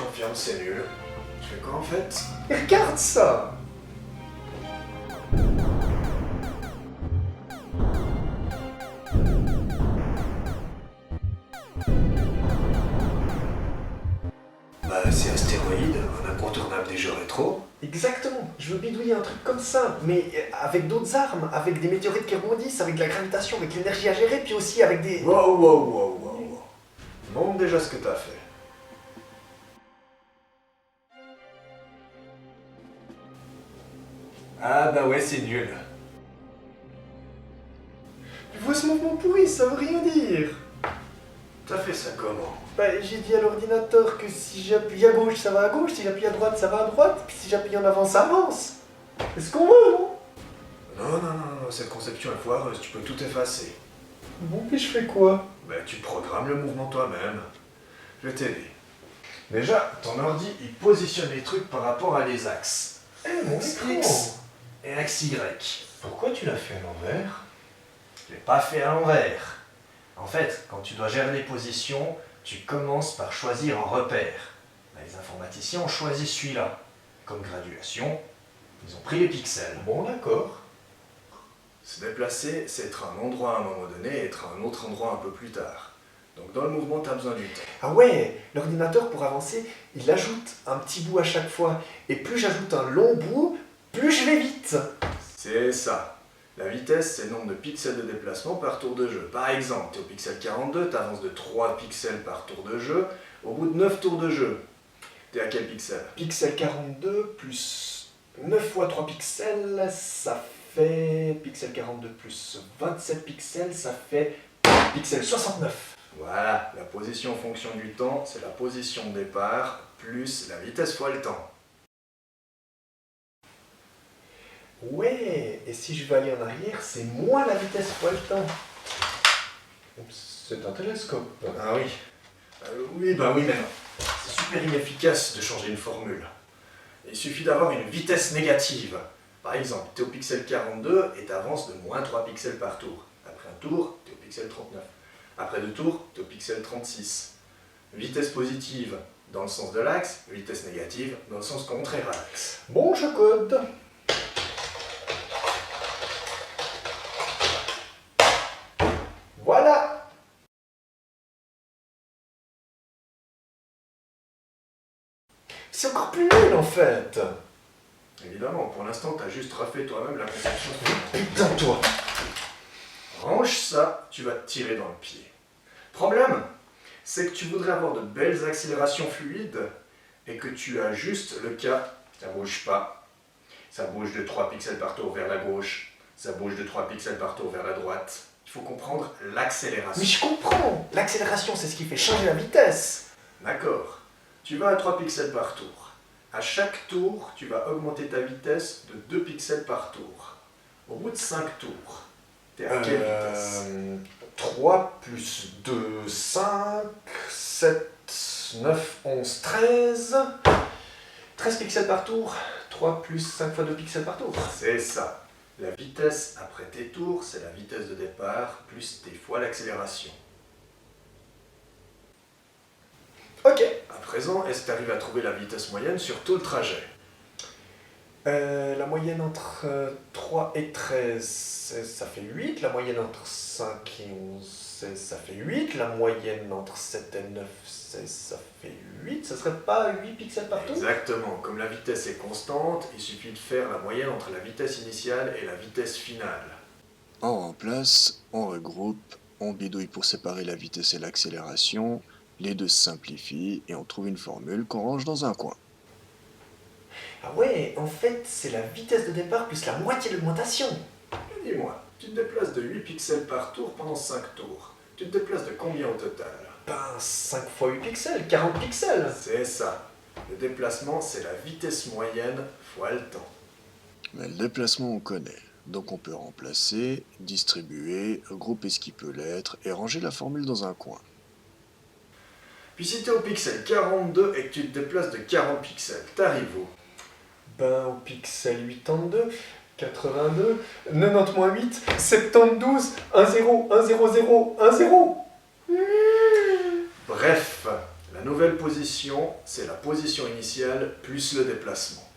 confirme, c'est nul. Tu fais quoi en fait? Regarde ça! Bah c'est Astéroïde, un incontournable des jeux rétro. Exactement, je veux bidouiller un truc comme ça, mais avec d'autres armes, avec des météorites qui rebondissent, avec de la gravitation, avec l'énergie à gérer, puis aussi avec des... Wow. Montre déjà ce que t'as fait. Ah bah ouais, c'est nul. Tu vois ce mouvement pourri, ça veut rien dire. T'as fait ça comment? Bah, j'ai dit à l'ordinateur que si j'appuie à gauche, ça va à gauche, si j'appuie à droite, ça va à droite, puis si j'appuie en avant, ça avance. C'est ce qu'on veut, non? Non, cette conception est foireuse, tu peux tout effacer. Bon, puis je fais quoi? Bah tu programmes le mouvement toi-même. Je vais t'aider. Déjà, ton ordi, il positionne les trucs par rapport à des axes. Mon Axe écran. X et axe Y. Pourquoi tu l'as fait à l'envers? Je l'ai pas fait à l'envers. En fait, quand tu dois gérer les positions, tu commences par choisir un repère. Bah, les informaticiens ont choisi celui-là. Comme graduation, ils ont pris les pixels. Bon, d'accord. Se déplacer, c'est être à un endroit à un moment donné et être à un autre endroit un peu plus tard. Donc dans le mouvement, tu as besoin du temps. Ah ouais, l'ordinateur pour avancer, il ajoute un petit bout à chaque fois. Et plus j'ajoute un long bout, plus je vais vite. C'est ça. La vitesse, c'est le nombre de pixels de déplacement par tour de jeu. Par exemple, tu es au pixel 42, tu avances de 3 pixels par tour de jeu. Au bout de 9 tours de jeu, tu es à quel pixel? Pixel 42 plus 9 fois 3 pixels, ça fait... Pixel 42 plus 27 pixels, ça fait... Pixel 69. Voilà, la position en fonction du temps, c'est la position de départ plus la vitesse fois le temps. Ouais, et si je veux aller en arrière, c'est moins la vitesse fois le temps. C'est un télescope. Ah oui. Oui, mais non. C'est super inefficace de changer une formule. Il suffit d'avoir une vitesse négative. Par exemple, tu es au pixel 42 et tu avances de moins 3 pixels par tour. Après un tour, tu es au pixel 39. Après 2 tours, tu es au pixel 36. Vitesse positive dans le sens de l'axe, vitesse négative dans le sens contraire à l'axe. Bon, je code. Voilà. C'est encore plus nul en fait. Évidemment, pour l'instant, tu as juste refait toi-même la conception. Putain, toi. Range ça, tu vas te tirer dans le pied. Problème, c'est que tu voudrais avoir de belles accélérations fluides et que tu as juste le cas, ça bouge pas. Ça bouge de 3 pixels par tour vers la gauche, ça bouge de 3 pixels par tour vers la droite. Il faut comprendre l'accélération. Mais je comprends. L'accélération, c'est ce qui fait changer la vitesse. D'accord. Tu vas à 3 pixels par tour. À chaque tour, tu vas augmenter ta vitesse de 2 pixels par tour. Au bout de 5 tours, tu es à quelle vitesse? 3 plus 2, 5, 7, 9, 11, 13. 13 pixels par tour. 3 plus 5 fois 2 pixels par tour. C'est ça. La vitesse après tes tours, c'est la vitesse de départ plus tes fois l'accélération. Ok. À présent, est-ce que tu arrives à trouver la vitesse moyenne sur tout le trajet? La moyenne entre 3 et 13, ça fait 8. La moyenne entre 5 et 11, ça fait 8. La moyenne entre 7 et 9, ça fait 8. Ça serait pas 8 pixels par tour? Exactement. Comme la vitesse est constante, il suffit de faire la moyenne entre la vitesse initiale et la vitesse finale. On remplace, on regroupe, on bidouille pour séparer la vitesse et l'accélération, les deux se simplifient et on trouve une formule qu'on range dans un coin. Ah ouais, en fait, c'est la vitesse de départ plus la moitié de l'augmentation. Dis-moi, tu te déplaces de 8 pixels par tour pendant 5 tours. Tu te déplaces de combien au total? Ben, 5 fois 8 pixels, 40 pixels. C'est ça. Le déplacement, c'est la vitesse moyenne fois le temps. Mais le déplacement on connaît, donc on peut remplacer, distribuer, grouper ce qui peut l'être et ranger la formule dans un coin. Puis si tu es au pixel 42 et que tu te déplaces de 40 pixels, t'arrives où? Ben, au pixel 82, 82, 90 moins 8, 72, 1, 0, 1, 0, 0, 1, 0. Bref, la La nouvelle position, c'est la position initiale plus le déplacement.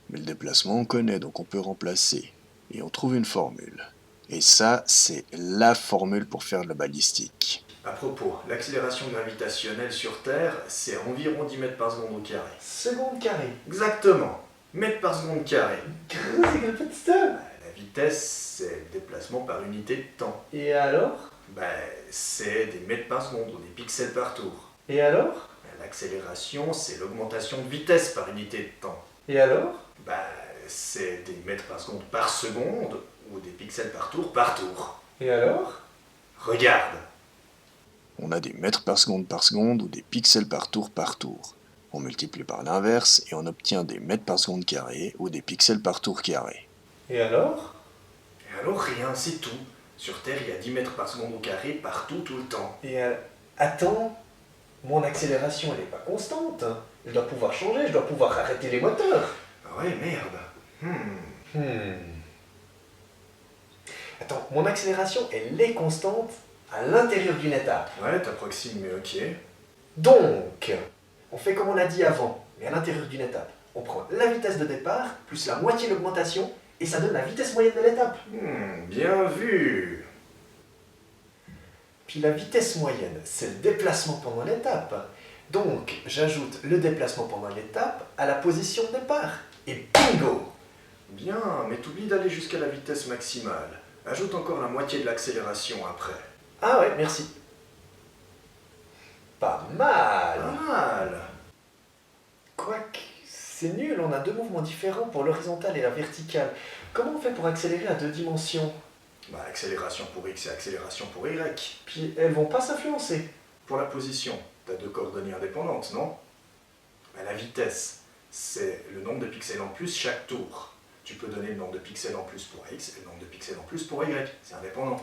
Mais le déplacement, on connaît, donc on peut remplacer. Et on trouve une formule. Et ça, c'est la formule pour faire de la balistique. À propos, l'accélération gravitationnelle sur Terre, c'est environ 10 mètres par seconde au carré. Seconde carrée. Exactement, mètres par seconde carré. C'est quel petit ça? La vitesse, c'est le déplacement par unité de temps. Et alors? C'est des mètres par seconde ou des pixels par tour. Et alors? L'accélération, c'est l'augmentation de vitesse par unité de temps. Et alors? C'est des mètres par seconde ou des pixels par tour. Et alors? Regarde. On a des mètres par seconde ou des pixels par tour. On multiplie par l'inverse et on obtient des mètres par seconde carré ou des pixels par tour carré. Et alors? Et alors rien, c'est tout. Sur Terre, il y a 10 mètres par seconde au carré partout, tout le temps. Et attends, mon accélération elle n'est pas constante. Je dois pouvoir changer, je dois pouvoir arrêter les moteurs. Ah ouais, merde. Attends, mon accélération elle est constante à l'intérieur d'une étape. Ouais, t'approximes, mais ok. Donc, on fait comme on a dit avant, mais à l'intérieur d'une étape. On prend la vitesse de départ plus la moitié de l'augmentation et ça donne la vitesse moyenne de l'étape. Bien vu. Puis la vitesse moyenne, c'est le déplacement pendant l'étape. Donc, j'ajoute le déplacement pendant l'étape à la position de départ. Et bingo! Bien, mais t'oublies d'aller jusqu'à la vitesse maximale. Ajoute encore la moitié de l'accélération après. Ah ouais, merci. Pas mal. Pas mal. Quoique, c'est nul, on a deux mouvements différents pour l'horizontale et la verticale. Comment on fait pour accélérer à deux dimensions? Accélération pour X et accélération pour Y. Puis elles vont pas s'influencer. Pour la position, t'as deux coordonnées indépendantes, non? La vitesse, c'est le nombre de pixels en plus chaque tour. Tu peux donner le nombre de pixels en plus pour X et le nombre de pixels en plus pour Y. C'est indépendant.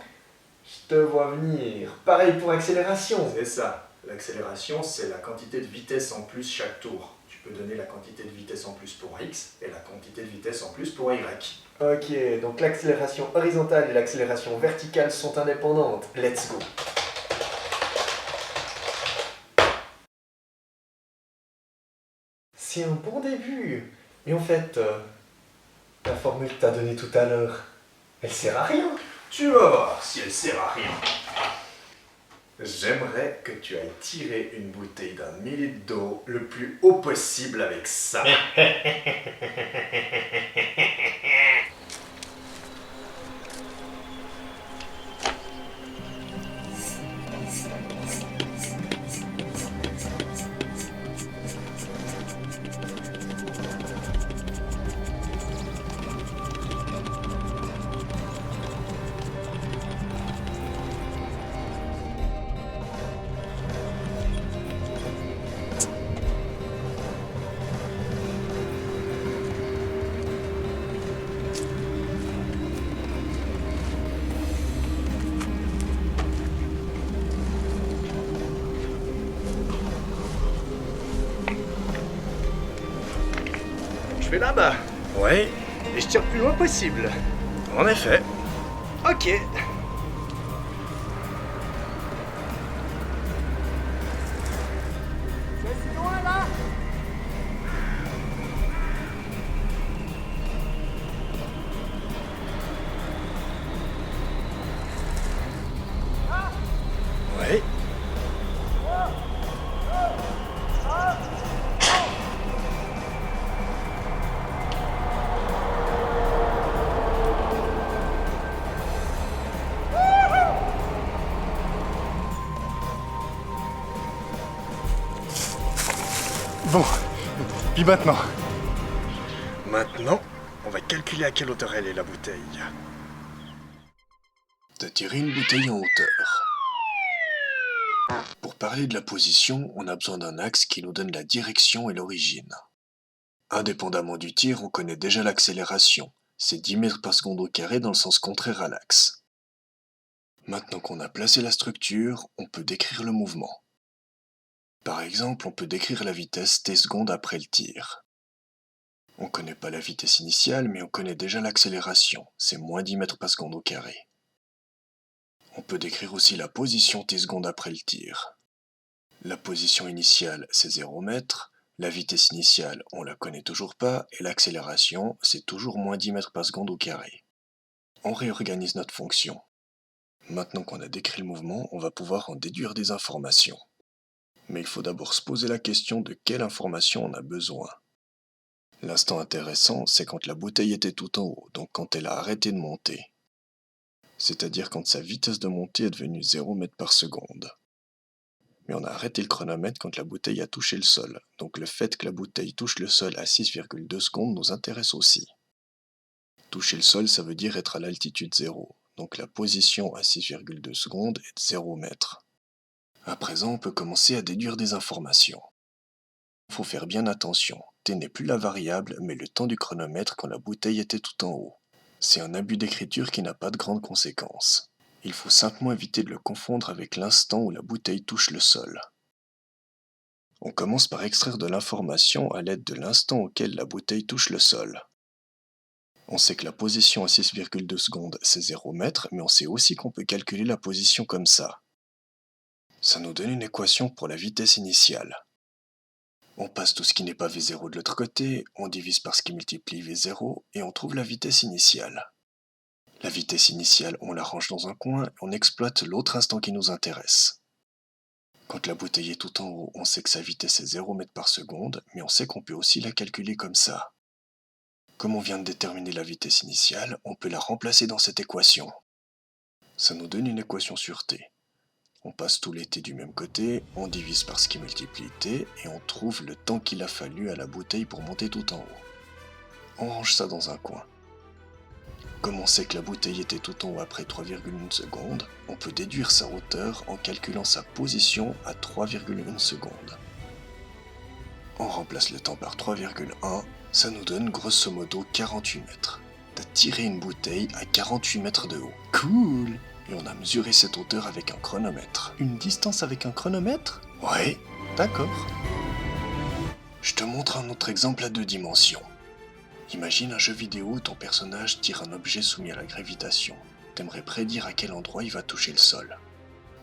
Je te vois venir. Pareil pour accélération. C'est ça. L'accélération, c'est la quantité de vitesse en plus chaque tour. Tu peux donner la quantité de vitesse en plus pour X et la quantité de vitesse en plus pour Y. Ok, donc l'accélération horizontale et l'accélération verticale sont indépendantes. Let's go. C'est un bon début. Mais en fait, la formule que t'as donnée tout à l'heure, elle sert à rien. Tu vas voir si elle sert à rien. J'aimerais que tu ailles tirer une bouteille d'1 millilitre d'eau le plus haut possible avec ça. Je vais là-bas. Ouais, Et je tire le plus loin possible. en effet. Ok. Ouais. Bon, puis maintenant. Maintenant, on va calculer à quelle hauteur elle est la bouteille. T'as tiré une bouteille en hauteur. Pour parler de la position, on a besoin d'un axe qui nous donne la direction et l'origine. Indépendamment du tir, on connaît déjà l'accélération. C'est 10 mètres par seconde au carré dans le sens contraire à l'axe. Maintenant qu'on a placé la structure, on peut décrire le mouvement. Par exemple, on peut décrire la vitesse t secondes après le tir. On ne connaît pas la vitesse initiale, mais on connaît déjà l'accélération. C'est moins 10 mètres par seconde au carré. On peut décrire aussi la position t secondes après le tir. La position initiale, c'est 0 mètres. La vitesse initiale, on la connaît toujours pas. Et l'accélération, c'est toujours moins 10 mètres par seconde au carré. On réorganise notre fonction. Maintenant qu'on a décrit le mouvement, on va pouvoir en déduire des informations. Mais il faut d'abord se poser la question de quelle information on a besoin. L'instant intéressant, c'est quand la bouteille était tout en haut, donc quand elle a arrêté de monter. C'est-à-dire quand sa vitesse de montée est devenue 0 mètres par seconde. Mais on a arrêté le chronomètre quand la bouteille a touché le sol, donc le fait que la bouteille touche le sol à 6,2 secondes nous intéresse aussi. Toucher le sol, ça veut dire être à l'altitude 0, donc la position à 6,2 secondes est de 0 mètres. À présent, on peut commencer à déduire des informations. Il faut faire bien attention, t n'est plus la variable, mais le temps du chronomètre quand la bouteille était tout en haut. C'est un abus d'écriture qui n'a pas de grandes conséquences. Il faut simplement éviter de le confondre avec l'instant où la bouteille touche le sol. On commence par extraire de l'information à l'aide de l'instant auquel la bouteille touche le sol. On sait que la position à 6,2 secondes c'est 0 mètres, mais on sait aussi qu'on peut calculer la position comme ça. Ça nous donne une équation pour la vitesse initiale. On passe tout ce qui n'est pas V0 de l'autre côté, on divise par ce qui multiplie V0 et on trouve la vitesse initiale. La vitesse initiale, on la range dans un coin et on exploite l'autre instant qui nous intéresse. Quand la bouteille est tout en haut, on sait que sa vitesse est 0 mètres par seconde, mais on sait qu'on peut aussi la calculer comme ça. Comme on vient de déterminer la vitesse initiale, on peut la remplacer dans cette équation. Ça nous donne une équation sur t. On passe tous les t du même côté, on divise par ce qui multiplie t, et on trouve le temps qu'il a fallu à la bouteille pour monter tout en haut. On range ça dans un coin. Comme on sait que la bouteille était tout en haut après 3,1 secondes, on peut déduire sa hauteur en calculant sa position à 3,1 secondes. On remplace le temps par 3,1, ça nous donne grosso modo 48 mètres. T'as tiré une bouteille à 48 mètres de haut. Cool. Et on a mesuré cette hauteur avec un chronomètre. Une distance avec un chronomètre? Ouais, D'accord. je te montre un autre exemple à 2 dimensions. Imagine un jeu vidéo où ton personnage tire un objet soumis à la gravitation. T'aimerais prédire à quel endroit il va toucher le sol.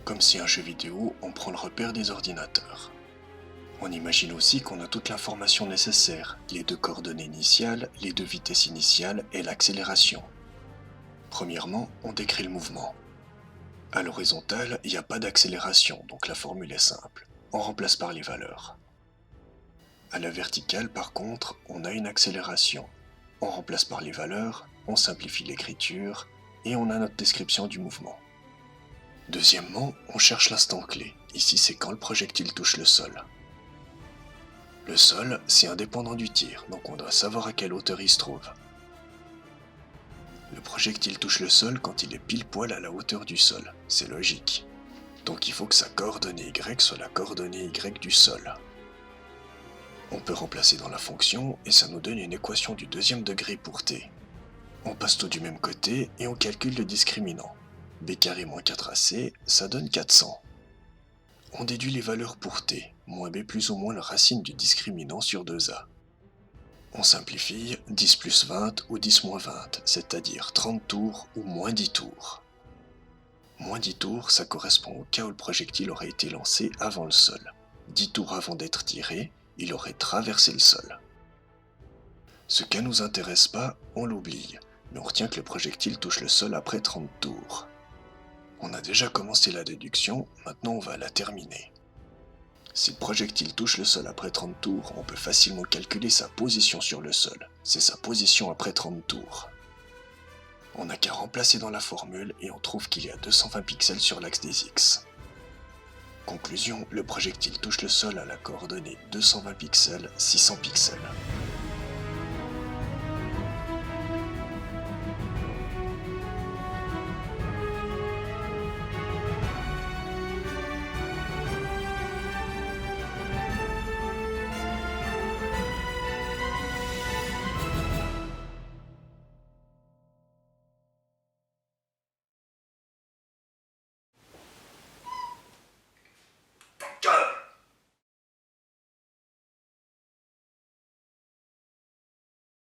Comme c'est un jeu vidéo, on prend le repère des ordinateurs. On imagine aussi qu'on a toute l'information nécessaire, les 2 coordonnées initiales, les 2 vitesses initiales et l'accélération. Premièrement, on décrit le mouvement. À l'horizontale, il n'y a pas d'accélération, donc la formule est simple. On remplace par les valeurs. À la verticale, par contre, on a une accélération. On remplace par les valeurs, on simplifie l'écriture, et on a notre description du mouvement. Deuxièmement, on cherche l'instant clé. Ici, c'est quand le projectile touche le sol. Le sol, c'est indépendant du tir, donc on doit savoir à quelle hauteur il se trouve. Le projectile touche le sol quand il est pile poil à la hauteur du sol, c'est logique. Donc il faut que sa coordonnée Y soit la coordonnée Y du sol. On peut remplacer dans la fonction et ça nous donne une équation du 2e degré pour t. On passe tout du même côté et on calcule le discriminant. b carré moins 4ac, ça donne 400. On déduit les valeurs pour t, moins b plus ou moins la racine du discriminant sur 2a. On simplifie 10 plus 20 ou 10 moins 20, c'est-à-dire 30 tours ou moins 10 tours. Moins 10 tours, ça correspond au cas où le projectile aurait été lancé avant le sol. 10 tours avant d'être tiré, il aurait traversé le sol. Ce cas nous intéresse pas, on l'oublie, mais on retient que le projectile touche le sol après 30 tours. On a déjà commencé la déduction, maintenant on va la terminer. Si le projectile touche le sol après 30 tours, on peut facilement calculer sa position sur le sol. C'est sa position après 30 tours. On n'a qu'à remplacer dans la formule et on trouve qu'il y a 220 pixels sur l'axe des X. Conclusion, le projectile touche le sol à la coordonnée 220 pixels, 600 pixels.